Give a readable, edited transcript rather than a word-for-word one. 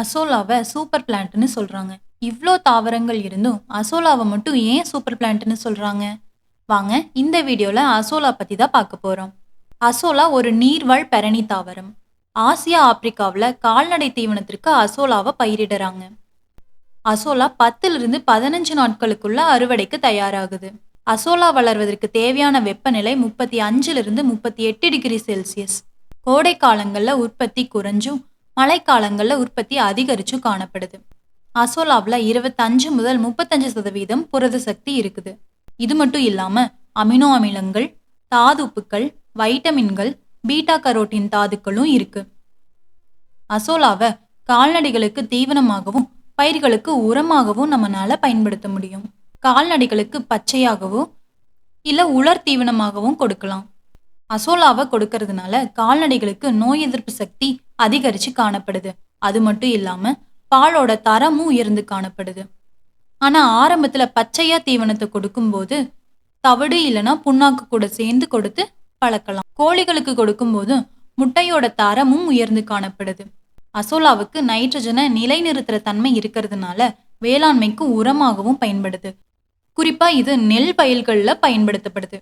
அசோலாவை super பிளான்ட்னு சொல்றாங்க. இவ்ளோ தாவரங்கள் இருந்தும் அசோலாவை மட்டும் ஏன் சூப்பர் பிளான்ட்னு சொல்றாங்க? வாங்க இந்த வீடியோல அசோலா பத்தி தான் பார்க்க போறோம். அசோலா ஒரு நீர்வாழ் பெரணி தாவரம். ஆசியா, ஆப்பிரிக்காவுல கால்நடை தீவனத்திற்கு அசோலாவை பயிரிடுறாங்க. அசோலா 10லிருந்து 15 நாட்களுக்குள்ள அறுவடைக்கு தயாராகுது. அசோலா வளர்வதற்கு தேவையான வெப்பநிலை 35லிருந்து 38 டிகிரி செல்சியஸ். கோடை காலங்கள்ல உற்பத்தி குறைஞ்சும் மழைக்காலங்கள்ல உற்பத்தி அதிகரிச்சும் காணப்படுது. அசோலாவில் 25 முதல் 35% புரத சக்தி இருக்குது. இது மட்டும் இல்லாம அமினோ அமிலங்கள், தாதுப்புக்கள், வைட்டமின்கள், பீட்டா கரோட்டின் தாதுக்களும் இருக்கு. அசோலாவை கால்நடைகளுக்கு தீவனமாகவும் பயிர்களுக்கு உரமாகவும் நம்மளால பயன்படுத்த முடியும். கால்நடைகளுக்கு பச்சையாகவோ இல்ல உலர் தீவனமாகவும் கொடுக்கலாம். அசோலாவை கொடுக்கறதுனால கால்நடைகளுக்கு நோய் எதிர்ப்பு சக்தி அதிகரிச்சு காணப்படுது. அது மட்டும் இல்லாம பாலோட தரமும் உயர்ந்து காணப்படுது. ஆனா ஆரம்பத்துல பச்சையா தீவனத்தை கொடுக்கும்போது தவிடு இல்லைன்னா புண்ணாக்கு கூட சேர்ந்து கொடுத்து பழக்கலாம். கோழிகளுக்கு கொடுக்கும்போது முட்டையோட தரமும் உயர்ந்து காணப்படுது. அசோலாவுக்கு நைட்ரஜனை நிலைநிறுத்துற தன்மை இருக்கிறதுனால வேளாண்மைக்கு உரமாகவும் பயன்படுது. குறிப்பா இது நெல் வயல்கள்ல பயன்படுத்தப்படுது.